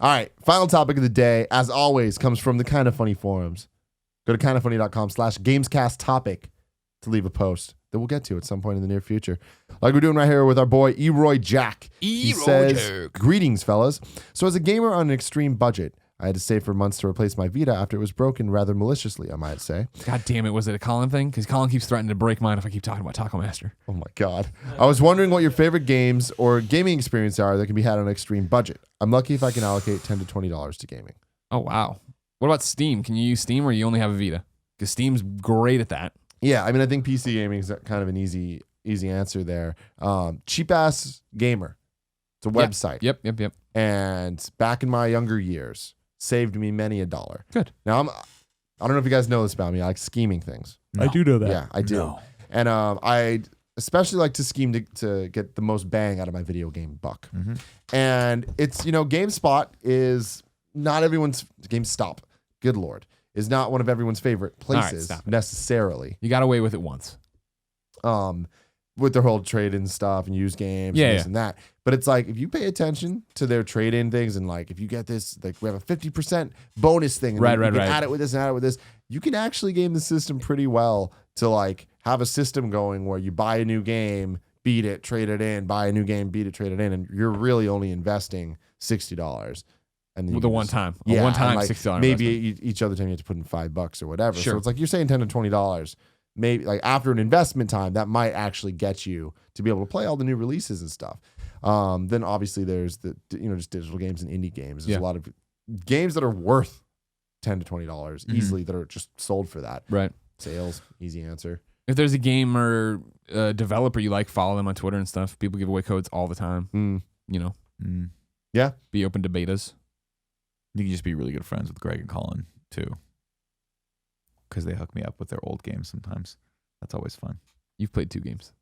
All right, final topic of the day, as always, comes from the Kinda Funny forums. Go to kindafunny.com/gamescast topic to leave a post that we'll get to at some point in the near future. Like we're doing right here with our boy Eroy Jack. He says, greetings, fellas. So as a gamer on an extreme budget, I had to save for months to replace my Vita after it was broken rather maliciously, I might say. God damn it, was it a Colin thing? Because Colin keeps threatening to break mine if I keep talking about Taco Master. Oh my God. I was wondering what your favorite games or gaming experience are that can be had on an extreme budget. I'm lucky if I can allocate $10 to $20 to gaming. Oh, wow. What about Steam? Can you use Steam or you only have a Vita? Because Steam's great at that. Yeah, I mean, I think PC gaming is kind of an easy answer there. Cheap Ass Gamer. It's a website. Yep. And back in my younger years, saved me many a dollar. Good. Now, I don't know if you guys know this about me. I like scheming things. No. I do know that. Yeah, I do. No. And I especially like to scheme to get the most bang out of my video game buck. Mm-hmm. And it's, GameSpot is not everyone's, GameStop, good Lord, is not one of everyone's favorite places necessarily. You got away with it once. With their whole trade-in stuff and used games and this and that. But it's like, if you pay attention to their trade-in things and like, if you get this, like we have a 50% bonus thing. And right. Add it with this and add it with this. You can actually game the system pretty well to like have a system going where you buy a new game, beat it, trade it in, buy a new game, beat it, trade it in. And you're really only investing $60. And then one time like, $60. Maybe each other time you have to put in $5 or whatever. Sure. So it's like you're saying $10 to $20. Maybe like after an investment time, that might actually get you to be able to play all the new releases and stuff. Then obviously there's the just digital games and indie games. There's a lot of games that are worth $10 to $20 easily that are just sold for that. Right. Sales, easy answer. If there's a game or a developer you like, follow them on Twitter and stuff. People give away codes all the time. Yeah. Be open to betas. You can just be really good friends with Greg and Colin too, because they hook me up with their old games sometimes. That's always fun. You've played 2 games.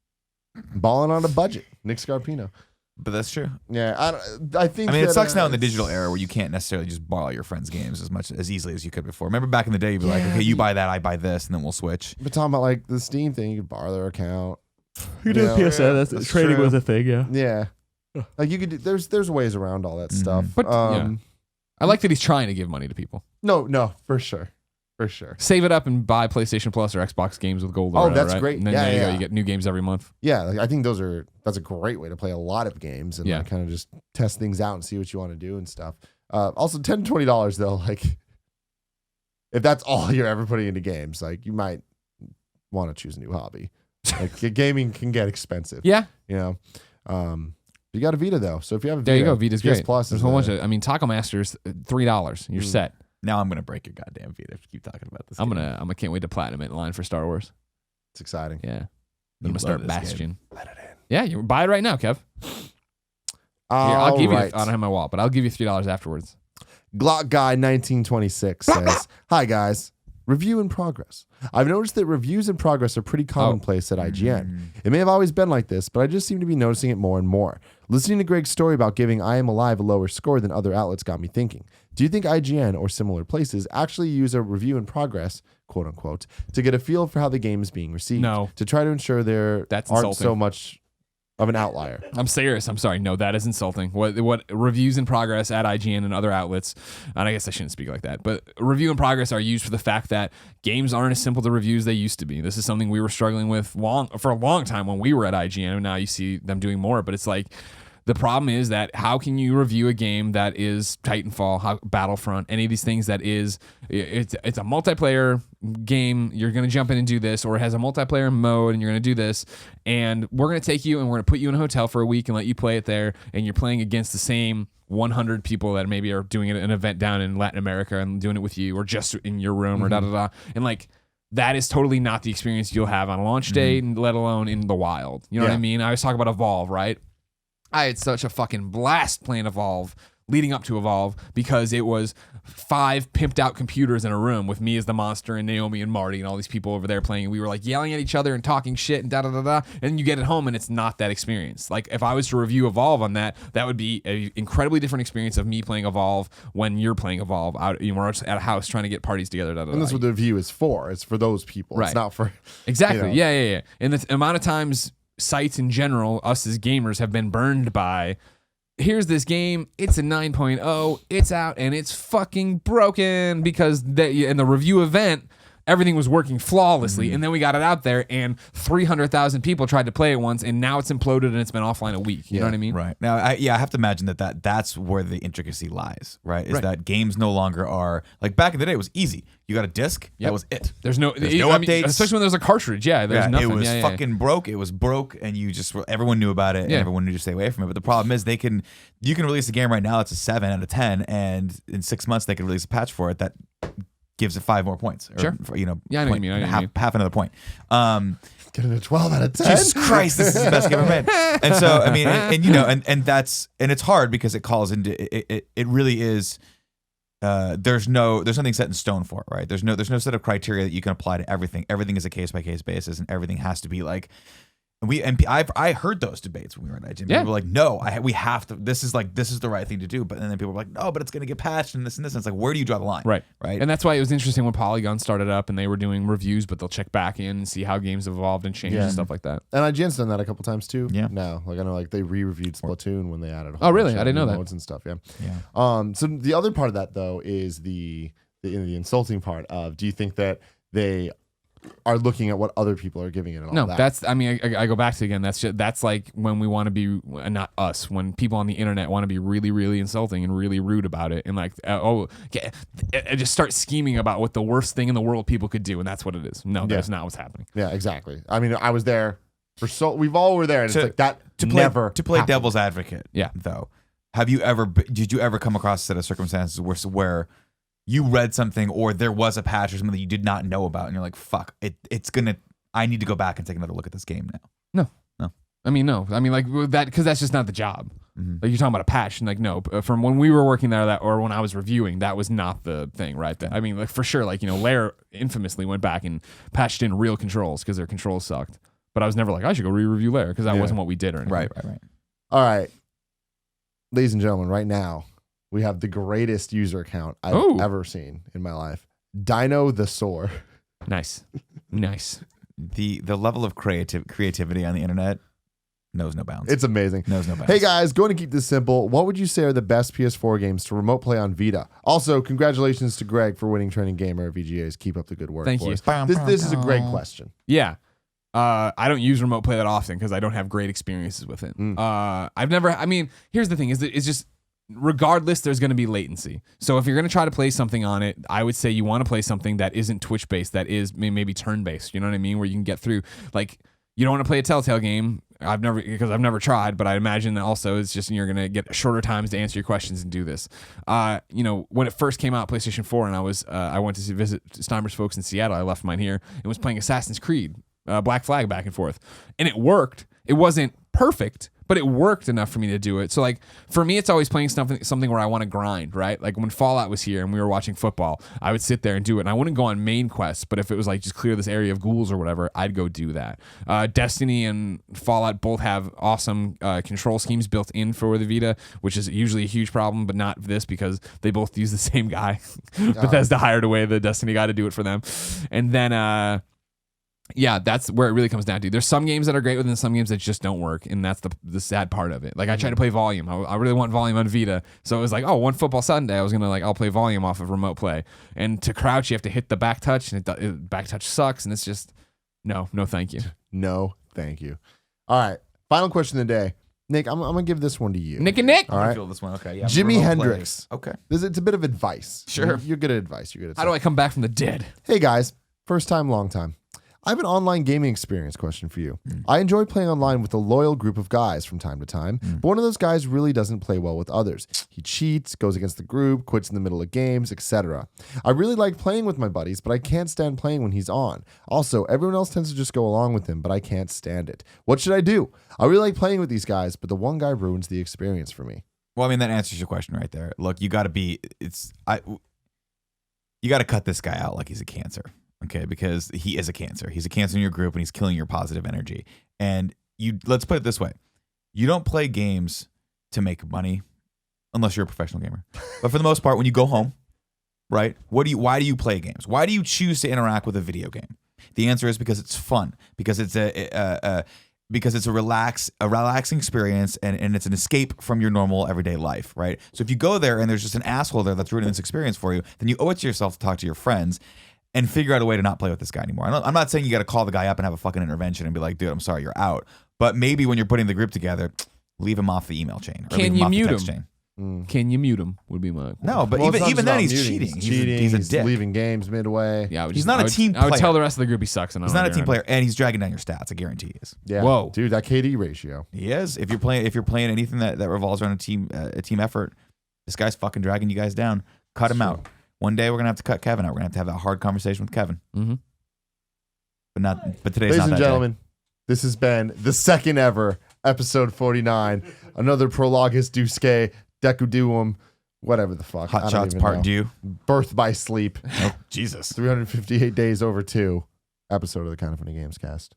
Balling on a budget. Nick Scarpino. But that's true. Yeah, I think. I mean, it sucks now in the digital era where you can't necessarily just borrow your friends' games as easily as you could before. Remember back in the day, you'd be like, okay, you buy that, I buy this, and then we'll switch. But talking about like the Steam thing, you could borrow their account. You did PSN. That's trading was a thing. Yeah. Like you could. There's ways around all that stuff. But I like that he's trying to give money to people. No, for sure. For sure. Save it up and buy PlayStation Plus or Xbox games with gold. Oh, that's right? great. And then there you go. You get new games every month. Yeah, like, I think that's a great way to play a lot of games and kind of just test things out and see what you want to do and stuff. Also, $10 to $20 though, like if that's all you're ever putting into games, like you might want to choose a new hobby. Like gaming can get expensive. Yeah. You got a Vita though, so if you have a Vita, there you go. Vita's great. Plus there's a whole bunch of. I mean, Taco Master's $3. You're set. Now I'm gonna break your goddamn Vita if you keep talking about this. I can't wait to platinum it in line for Star Wars. It's exciting. Yeah. Then I'm gonna start Bastion. Let it in. Yeah, you buy it right now, Kev. I'll give you. I don't have my wallet, but I'll give you $3 afterwards. Glock Guy 1926 says, "Hi guys, review in progress. I've noticed that reviews in progress are pretty commonplace at IGN. It may have always been like this, but I just seem to be noticing it more and more. Listening to Greg's story about giving I Am Alive a lower score than other outlets got me thinking. Do you think IGN or similar places actually use a review in progress, quote unquote, to get a feel for how the game is being received? No. To try to ensure there That's aren't insulting. so much of an outlier." I'm serious. I'm sorry. No, that is insulting. What reviews in progress at IGN and other outlets, and I guess I shouldn't speak like that, but review in progress are used for the fact that games aren't as simple to review as they used to be. This is something we were struggling with for a long time when we were at IGN, and now you see them doing more, but it's like, the problem is that how can you review a game that is Titanfall, Battlefront, any of these things that is, it's a multiplayer game, you're going to jump in and do this, or it has a multiplayer mode and you're going to do this, and we're going to take you and we're going to put you in a hotel for a week and let you play it there, and you're playing against the same 100 people that maybe are doing an event down in Latin America and doing it with you, or just in your room, or da-da-da. And like, that is totally not the experience you'll have on launch day, let alone in the wild. You know what I mean? I was talking about Evolve, right? I had such a fucking blast playing Evolve, leading up to Evolve, because it was 5 pimped out computers in a room with me as the monster and Naomi and Marty and all these people over there playing. And we were like yelling at each other and talking shit and da-da-da-da. And then you get it home and it's not that experience. Like if I was to review Evolve on that, that would be an incredibly different experience of me playing Evolve when you're playing Evolve out. We're just at a house trying to get parties together. Da-da-da. And that's what the review is for. It's for those people. Right. It's not for... Exactly. Yeah. And the amount of times sites in general, us as gamers, have been burned by here's this game. It's a 9.0. It's out and it's fucking broken because in the review event, everything was working flawlessly, and then we got it out there, and 300,000 people tried to play it once, and now it's imploded and it's been offline a week. You know what I mean? Right. Now, I have to imagine that's where the intricacy lies, right? Is that games no longer are, like back in the day, it was easy. You got a disc, that was it. There's no updates. Mean, especially when there's a cartridge. Yeah, there's nothing. It was fucking broke. It was broke, and everyone knew about it, and everyone knew to stay away from it. But the problem is you can release a game right now that's a 7 out of 10, and in 6 months they can release a patch for it that gives it 5 more points. Or, sure. You know, yeah, I know what you mean. Half another point. Get it a 12 out of 10. Jesus Christ, this is the best game ever made. And so, I mean, and you know, and it's hard because it calls into it really is. There's nothing set in stone for it, right? There's no set of criteria that you can apply to everything. Everything is a case by case basis, and everything has to be like. I heard those debates when we were at IGN. People were like, no, we have to. This is the right thing to do. But then people were like, no, but it's going to get patched and this and this. And it's like, where do you draw the line? Right. And that's why it was interesting when Polygon started up and they were doing reviews, but they'll check back in and see how games evolved and changed and stuff like that. And IGN's done that a couple times too. Yeah. Now, like I know, like they re-reviewed Splatoon when they added. Oh, really? I didn't know that. Modes and stuff. Yeah. Yeah. So the other part of that though is the insulting part of. Do you think that they are looking at what other people are giving it and all no, that? that's, I mean, I go back to again, that's like when we want to be, not us, when people on the internet want to be really, really insulting and really rude about it and like, just start scheming about what the worst thing in the world people could do, and that's what it is. No, that's not what's happening. Yeah, exactly. I mean, I was there we've all were there, and it's like that to play devil's advocate. Yeah. Though, did you ever come across a set of circumstances where you read something or there was a patch or something that you did not know about, and you're like, fuck, I need to go back and take another look at this game now? No. I mean, like that, because that's just not the job. Mm-hmm. Like you're talking about a patch, and like, no, from when we were working there, or when I was reviewing, that was not the thing, right? I mean, like for sure, like, you know, Lair infamously went back and patched in real controls because their controls sucked. But I was never like, I should go re-review Lair because that wasn't what we did or anything. Right. All right, ladies and gentlemen, right now we have the greatest user account I've ever seen in my life. Dino the Soar. Nice. The level of creativity on the internet knows no bounds. It's amazing. Knows no bounds. Hey guys, going to keep this simple. What would you say are the best PS4 games to remote play on Vita? Also, congratulations to Greg for winning Trending Gamer at VGAs. Keep up the good work. Thank you. This is a great question. Yeah. I don't use remote play that often because I don't have great experiences with it. Here's the thing, it's just, regardless, there's going to be latency. So if you're going to try to play something on it, I would say you want to play something that isn't Twitch based, that is maybe turn based. You know what I mean? Where you can get through. Like, you don't want to play a Telltale game. I've never tried, but I imagine that also it's just you're going to get shorter times to answer your questions and do this. You know, when it first came out, PlayStation 4, and I went to visit Steimer's folks in Seattle. I left mine here and was playing Assassin's Creed, Black Flag back and forth, and it worked. It wasn't perfect, but it worked enough for me to do it. So like for me, it's always playing something where I want to grind, right? Like when Fallout was here and we were watching football, I would sit there and do it. And I wouldn't go on main quests, but if it was like just clear this area of ghouls or whatever, I'd go do that. Destiny and Fallout both have awesome control schemes built in for the Vita, which is usually a huge problem, but not this because they both use the same guy. Bethesda hired away the Destiny guy to do it for them. And then yeah, that's where it really comes down to. There's some games that are great within some games that just don't work, and that's the sad part of it. Like I tried to play Volume. I really want Volume on Vita, so it was like, one football Sunday, I was gonna I'll play Volume off of remote play, and to crouch you have to hit the back touch, and back touch sucks, and it's just no thank you. No thank you. All right, final question of the day. Nick, I'm gonna give this one to you. Nick and Nick. All right. I feel this one. Okay. Yeah. Jimi Hendrix. Okay. It's a bit of advice. Sure. You're good at advice. You're good at How do I come back from the dead? Hey guys, first time, long time. I have an online gaming experience question for you. I enjoy playing online with a loyal group of guys from time to time, but one of those guys really doesn't play well with others. He cheats, goes against the group, quits in the middle of games, etc. I really like playing with my buddies, but I can't stand playing when he's on. Also, everyone else tends to just go along with him, but I can't stand it. What should I do? I really like playing with these guys, but the one guy ruins the experience for me. Well, I mean, that answers your question right there. Look, you got to cut this guy out like he's a cancer. Okay, because he is a cancer. He's a cancer in your group, and he's killing your positive energy. And let's put it this way: you don't play games to make money, unless you're a professional gamer. But for the most part, when you go home, right? Why do you play games? Why do you choose to interact with a video game? The answer is because it's fun. Because it's because it's a relaxing experience and it's an escape from your normal everyday life, right? So if you go there and there's just an asshole there that's ruining this experience for you, then you owe it to yourself to talk to your friends and figure out a way to not play with this guy anymore. I'm not saying you got to call the guy up and have a fucking intervention and be like, dude, I'm sorry, you're out. But maybe when you're putting the group together, leave him off the email chain. Or Can leave you off the mute text him? chain. Can you mute him? Would be my No, but Well, it's not even just then about he's muting. cheating. He's He's a dick. leaving games midway. Yeah, He's not a team I would player. tell the rest of the group he sucks. And He's not a team player, and he's dragging down your stats. I guarantee he is. Yeah. Whoa. Dude, that KD ratio. He is. If you're playing anything that revolves around a team effort, this guy's fucking dragging you guys down. Cut him out. One day we're gonna have to cut Kevin out. We're gonna have to have that hard conversation with Kevin. Mm-hmm. But today's Ladies not and that gentlemen, this has been the second ever episode 49. Another Prologus Duske, Decuduum, whatever the fuck. day. Hot Shots Part 2. Birth by Sleep. Oh, Jesus. 358 days over 2 episode of the Kind of Funny Gamescast.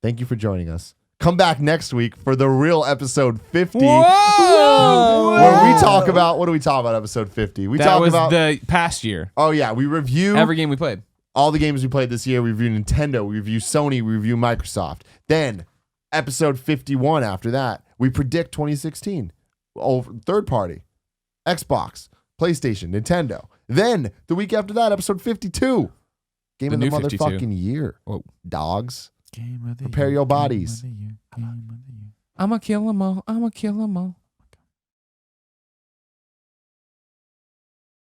Thank you for joining us. Come back next week for the real episode 50. Whoa! Where we talk about, what do we talk about episode 50? We That talk was about, the past year. oh yeah, we review Every game we played. all the games we played this year. We review Nintendo, we review Sony, we review Microsoft. Then episode 51 after that, we predict 2016. Over third party, Xbox, PlayStation, Nintendo. Then the week after that, episode 52. Game The of the new 52. motherfucking year. Whoa. Dogs. Game of the Prepare year, your game of bodies. the year, game of the year. I'ma kill them all. I'ma kill them all.